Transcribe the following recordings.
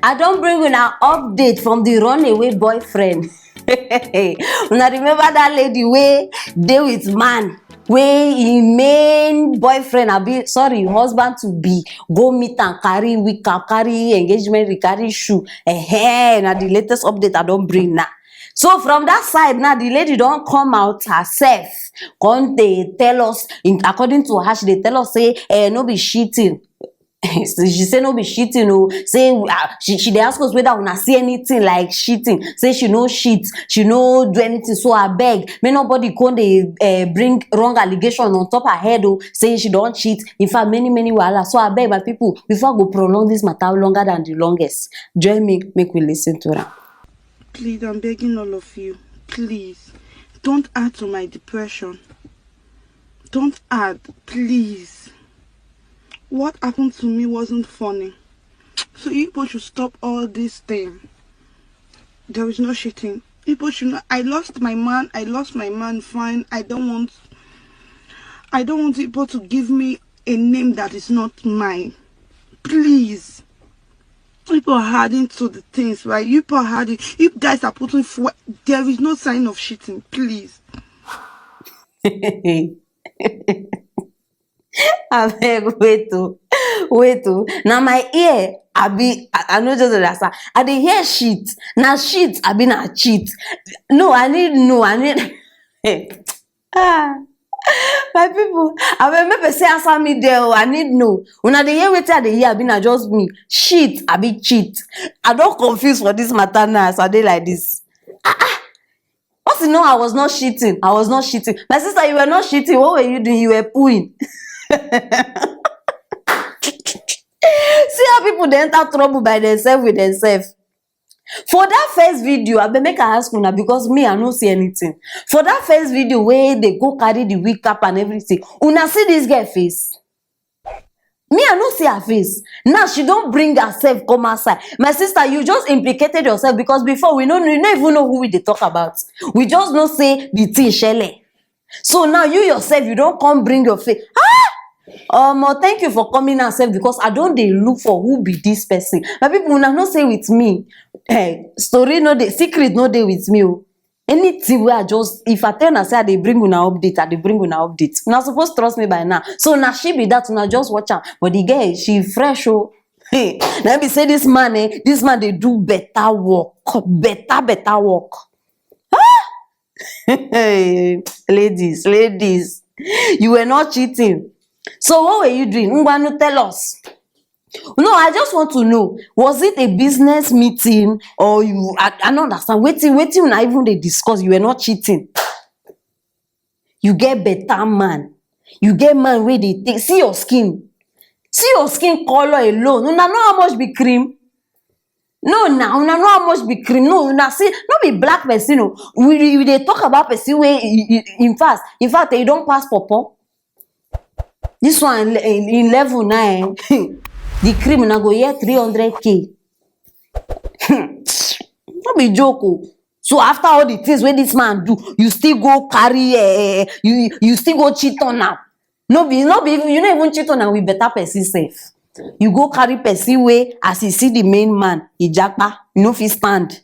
I don't bring una update from the runaway boyfriend. Una remember that lady wey dey with man wey im main boyfriend husband to be go meet am, carry wig cap, carry engagement ring, carry shoe. Na the latest update I don bring now. So from that side now, the lady don come out herself, come dey tell us, according to her, she dey tell us say no be cheating. She say no be cheating o. Say she dey ask us whether una see anything like cheating. Say she no cheat, she no do anything. So abeg, make nobody come dey bring wrong allegation on top her head o, say she don cheat. In fact, many wahala. So abeg, my people, before I go prolong this matter longer than the longest, join me make we listen to am. Please, I'm begging all of you, please, don't add to my depression. Don't add, please. What happened to me wasn't funny. So you people should stop all this thing. There is no cheating. People should not. I lost my man, fine. I don't want people to give me a name that is not mine. Please. People are adding to the things, right? You people are adding. You guys are putting forward. There is no sign of cheating. Please. Abeg, wait o. Now my ear, I no just understand. I dey hear shit. Na shit, abi na cheat. No, I need. My people, abeg make person answer me there o. I need know. Una dey hear wetin I dey hear, abi na just me? Shit, abi cheat? I don confuse for this matter now as I dey like this. Once you know I was not cheating. My sister, you were not cheating. What were you doing? You were pooing. See how people dey enter trouble by themselves with themselves. For that first video, I make I ask una because me, I no see anything. For that first video where they go carry the wig cap and everything, una see this girl face? Me, I no see her face. Now she don't bring herself come outside. My sister, you just implicated yourself because before we don't even know who we dey talk about. We just know say the thing shele. So now you yourself, you don't come bring your face. Thank you for coming and self because I don't dey look for who be this person. My people, una no say with me. Story no dey, secret no dey with me. Anything where if I tell una say I dey bring una update, I dey bring una update. Una suppose trust me by now. So now she be that, una just watch am. But the girl, she fresh o. Hey, let me say this man dey do better work. Better work. Hey, ladies, you were not cheating. So what were you doing? Ngwanu, tell us. No, I just want to know, was it a business meeting or I don't understand. Waiting, una even they discuss. You were not cheating. You get better man. You get man where they take. See your skin color alone. Una know how much be cream? No, now una know how much be cream. No, una see, no be black person. No. We they talk about person where in fact they don't pass pawpaw. This one in level 9. The cream na go here 300k. No be joke o. So after all the things where this man do, you still go carry you still go cheat on am. No be you no even cheat on am with better person sef. You go carry person wey as you see the main man, he japa, you no fit stand.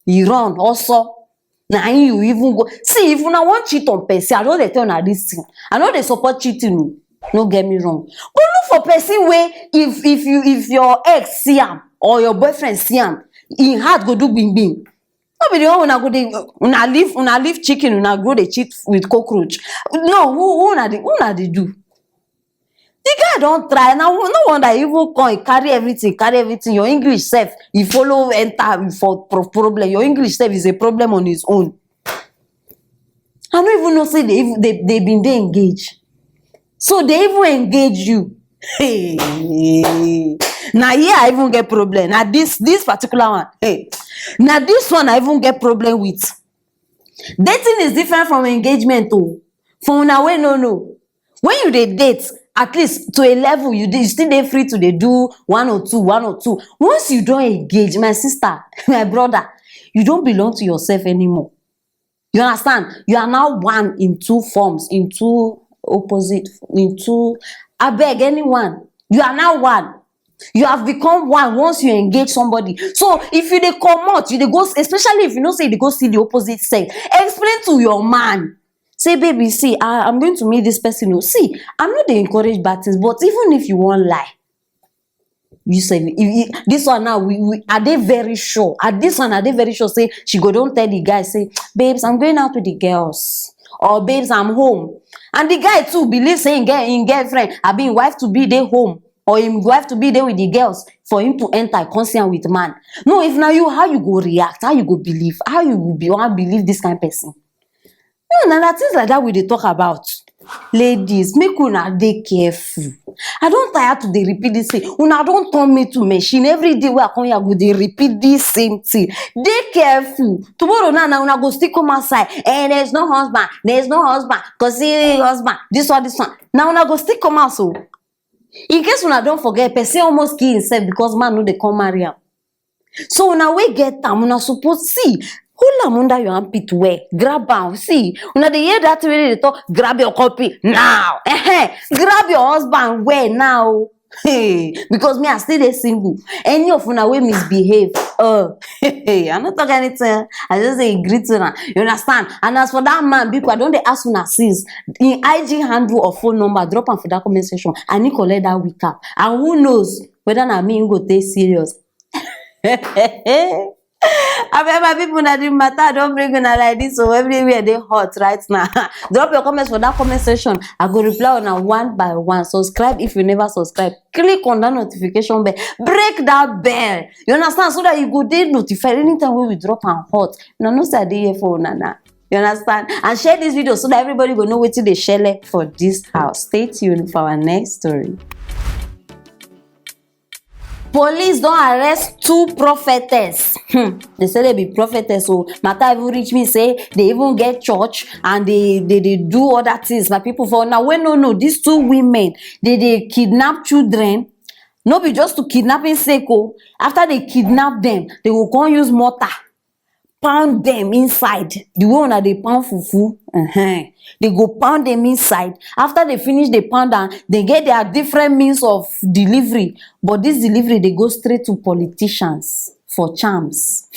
He run also. Na you even go. See, if una wan cheat on person, I don't dey tell una this thing. I no dey support cheating o. No get me wrong. But look for person wey if your ex see am or your boyfriend see am, im heart go do bing bing. No be the one una go dey una leave chicken, una go dey cheat with cockroach. No, who una dey do? The guy don try. Now no wonder even come carry everything. Your English sef, he follow enter for problem. Your English sef is a problem on his own. I don't even know say they been dey engaged. So they even engage you. Hey. Now here I even get problem. Now this particular one. Hey. Now this one I even get problem with. Dating is different from engagement too. For una wey no. When you dey date, at least to a level, you still dey free to dey do one or two. Once you don't engage, my sister, my brother, you don't belong to yourself anymore. You understand? You are now one in two forms, in two opposite, in two. I beg anyone. You are now one. You have become one once you engage somebody. So if you dey comot, you dey go, especially if you know say you dey go see the opposite sex, explain to your man. Say, baby, see, I'm going to meet this person. Oh, see, I'm not dey encourage bad things, but even if you wan lie, you say this one now, we are they very sure. At this one, are they very sure? Say she go don't tell the guy, say, babes, I'm going out with the girls, or babes, I'm home. And the guy too believe saying in girlfriend, I be wife to be there home, or him wife to be there with the girls for him to enter consent with man. No, if now you, how you go react, how you go believe, how you will be want believe this kind of person. No, na things like that we dey talk about. Ladies, make una dey careful. I don tire to dey repeat this thing. Una don turn me to machine. Every day wey I come here, go dey repeat this same thing. Dey careful. Tomorrow now, una go still come outside. There's no husband. There's no husband. Cause see husband. This one. Now una go still come out so. In case una don forget, person almost kill himself because man no dey come marry am. So una wey get am, una suppose see. Hold am under your armpit well. Grab am. See, una dey hear that way they talk. Grab your copy now. Grab your husband well now. Hey, because me I still dey single. Any of una wey misbehave, I not talk anything. I just say greet una. You understand? And as for that man, because I don't dey ask una since in IG handle or phone number, drop am for that comment section. I need collect that week up. And who knows whether na me go take serious. My people that the matter don't bring una like this, so everywhere they hot right now. Drop your comments for that comment section. I go reply on one by one. Subscribe if you never subscribe. Click on that notification bell. Break that bell. You understand? So that you go dey notified anytime we drop and hot. You know say I dey here for una. You understand? And share this video so that everybody go know wetin dey shele for this house. Stay tuned for our next story. Police don arrest 2 prophetess. They say they be prophetess, so matter even reach me say they even get church and they do other things. My people for now, when no, these 2 women they kidnap children. No be just to kidnapping sake. After they kidnap them, they will come use mortar pound them inside. The way una dey pound fufu, they go pound them inside. After they finish the pound am, they get their different means of delivery. But this delivery, they go straight to politicians for charms.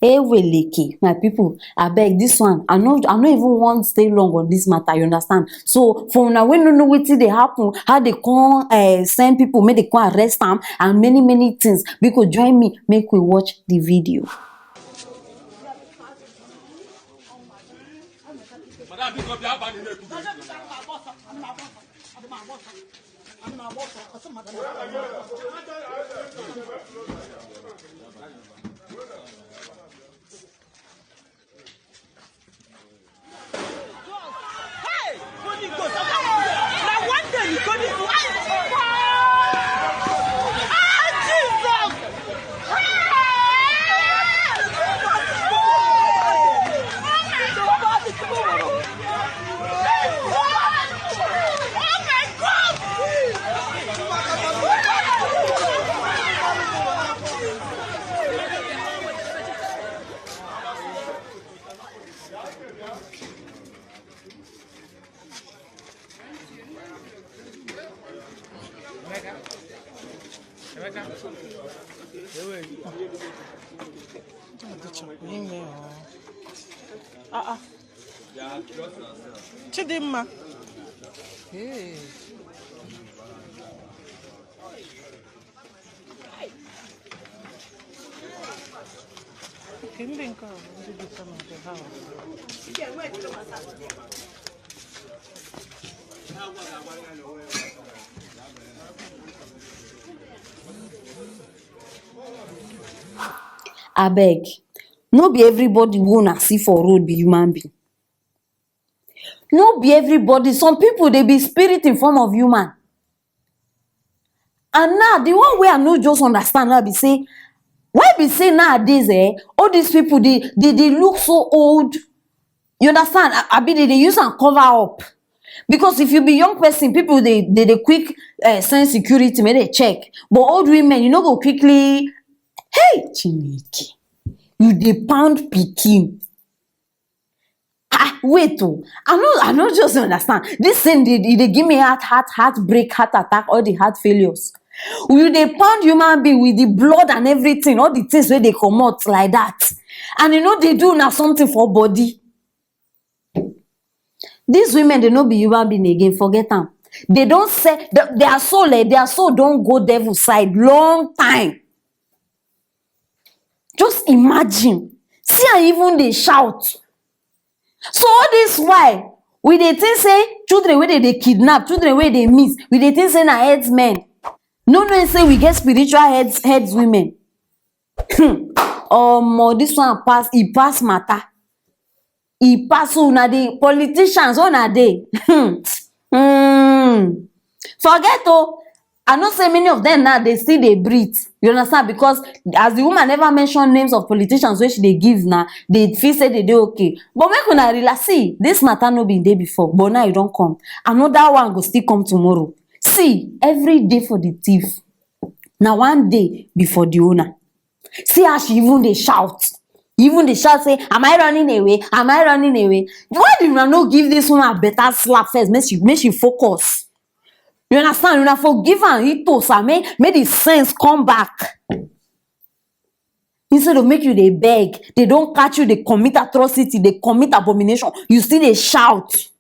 Eweleke, my people, I beg this one. I no even want to stay long on this matter. You understand? So for now, when you know wetin dey happen, how they come send people, make they come arrest them, and many things. Because join me, make we watch the video. Chidimma. Hey. Abeg, no be everybody wey una see for road be human being. No be everybody. Some people they be spirit in form of human. And now the one way I no just understand now be say, why be say nowadays all these people they look so old. You understand? I be they use and cover up. Because if you be young person, people they quick send security, may they check. But old women, you know, go quickly. Hey, Chineke, you dey pound pikin. Wait, I no just understand. This thing they give me heartbreak, heart attack, all the heart failures. You dey pound human being with the blood and everything, all the things wey dey comot like that, and you know they do na something for body. These women, they no be human being again, forget am. They don sell their soul don go devil side long time. Just imagine, see am even dey shout. So all this why we dey think say children wey dey kidnap, children wey dey miss, we dey think say na herdsmen. No knowing say we get spiritual heads women. This one pass, e pass matter. E pass. Una the politicians, una dey. Forget I know say many of them now they still dey breathe. You understand? Because as the woman never mention names of politicians wey she dey give now, they feel say they dey okay. But make una realize, see, this matter no been dey before, but now e don come. Another one go still come tomorrow. See, every day for the thief, na one day before the owner. See how she even dey shout. Even dey shout say, am I running away? Am I running away? Why did una no give this woman better slap first? Make she focus. You understand? Una forgive am, make the sense come back. Instead of make you dey beg, they don't catch you, they commit atrocity, they commit abomination, you still dey shout.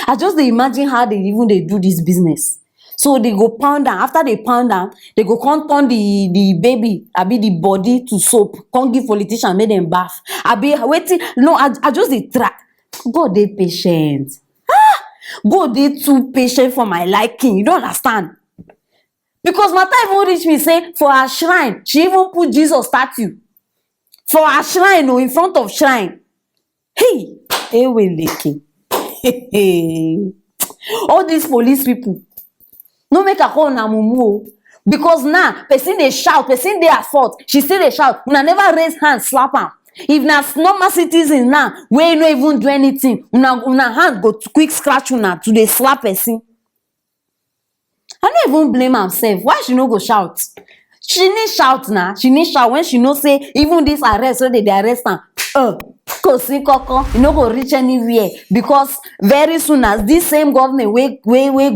I just dey imagine how they even dey do this business. So they go pound am. After they pound am, they go come turn the baby, abi the body to soap, come give politician, make them bath. Abi waiting. No, I just dey try. God dey patient. God dey too patient for my liking. You don't understand? Because matter even reach me say for her shrine, she even put Jesus statue. For her shrine, in front of shrine. Hey, Eweleke. All these police people. No make her call na mumu. Because now, person dey shout, person dey at fault. She still dey shout. Una never raise hand, slap am. If na normal citizen now, wey no even do anything, una hand go quick scratch una to dey slap person. I no even blame herself. Why she no go shout? She need shout now. She need shout when she know say even this arrest wey dey arrest am. You no go reach anywhere, because very soon as this same government wey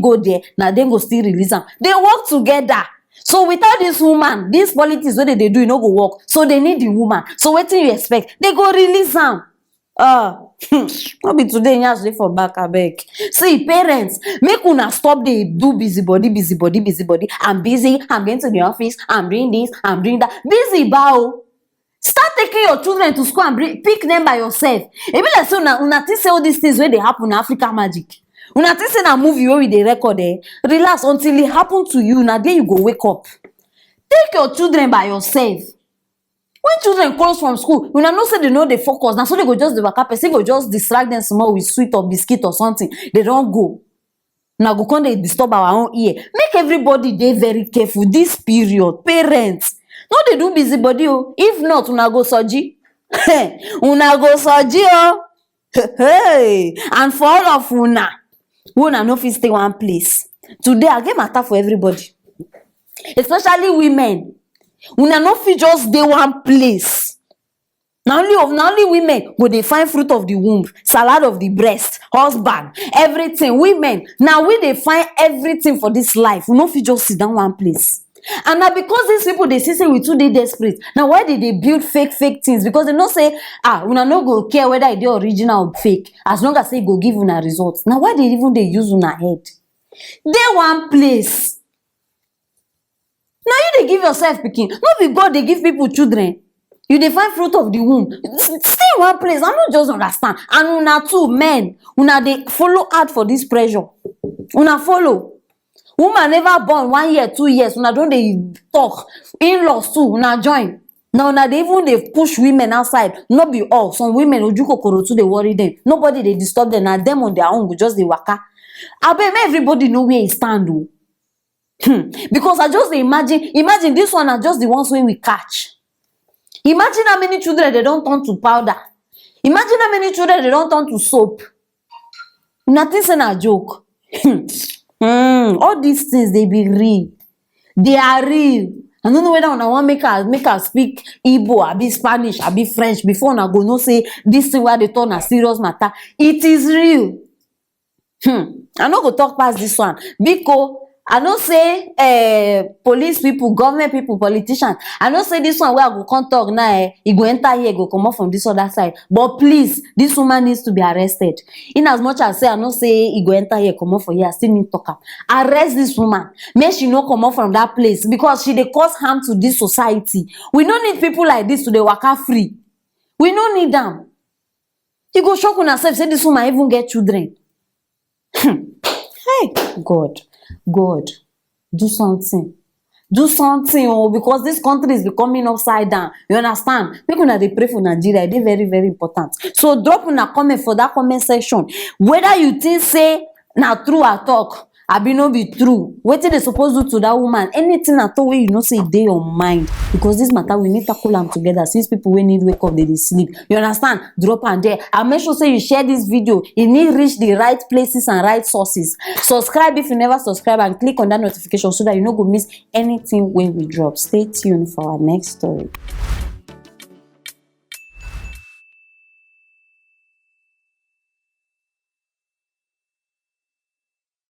go there, na dem go still release am. They work together. So without this woman, this politics wey they do, e no go work. So they need the woman. So wetin you expect? They go release am. No be today yansh dey for back, abeg. See, parents, make una stop dey do busybody. I'm busy, I'm going to the office, I'm doing this, I'm doing that. Busy bao. Start taking your children to school and pick them by yourself. E be like say una think say all these things wey dey happen na Africa magic. Una think say na movie wey we dey record relax until it happen to you. Na there you go wake up. Take your children by yourself. When children close from school, una know say they no dey focus. Na so they go just dey waka. Person go just distract them small with sweet or biscuit or something. They don go. Una go come dey disturb our own ear. Make everybody dey very careful this period. Parents, no dey do busybody o. If not, una go soji. Una go soji o. Hey, and for all of una no fit stay one place. Today I get matter for everybody, especially women. Una no fit just dey one place. Na only women go dey find fruit of the womb, salad of the breast, husband, everything. Women, now we dey find everything for this life. We no fit just sit down one place. And na because these people dey see say we too dey desperate. Now why did they build fake things? Because they know say una no go care whether e dey original or fake, as long as say e go give una results. Now why they even dey use una head? Dey one place. Now you dey give yourself pikin. No be God dey give people children. You dey find fruit of the womb. Stay in one place. I no just understand. And una too, men, una dey follow hard for this pressure. Una follow. Woman never born 1 year, 2 years. Una don dey talk. In-laws too, una join. Now una dey even dey push women outside. No be all. Some women ojukokoro too dey worry them. Nobody dey disturb them. Na them on their own go just dey waka. Abeg, make everybody know where e stand o. Because I just dey imagine this one na just the ones wey we catch. Imagine how many children they don turn to powder. Imagine how many children they don turn to soap. Nothing say na joke. All these things, they be real. They are real. I don't know whether una wan make her speak Igbo, abi Spanish, abi French before una go know say this thing where they turn a serious matter. It is real. I no go talk past this one because I know say police people, government people, politicians. I know say this one where I go come talk now. He go enter here, go come up from this other side. But please, this woman needs to be arrested. In as much as say I know say he go enter here, come up for here, I still need talk am. Arrest this woman. Make she no come up from that place because she dey cause harm to this society. We no need people like this to dey waka free. We no need them. You go shock una sef say this woman even get children. Hey, God, do something. Do something, oh, because this country is becoming upside down. You understand? Make una dey pray for Nigeria. It is very, very important. So drop una comment for that comment section. Whether you think say na true I talk, abi no be true. Wetin dey suppose do to that woman? Anything at all wey you know say e dey your mind, because this matter we need tackle am together. Since people wey need wake up they dey sleep. You understand? Drop am there and make sure say you share this video. E need reach the right places and right sources. Subscribe if you never subscribe and click on that notification so that you no go miss anything when we drop. Stay tuned for our next story.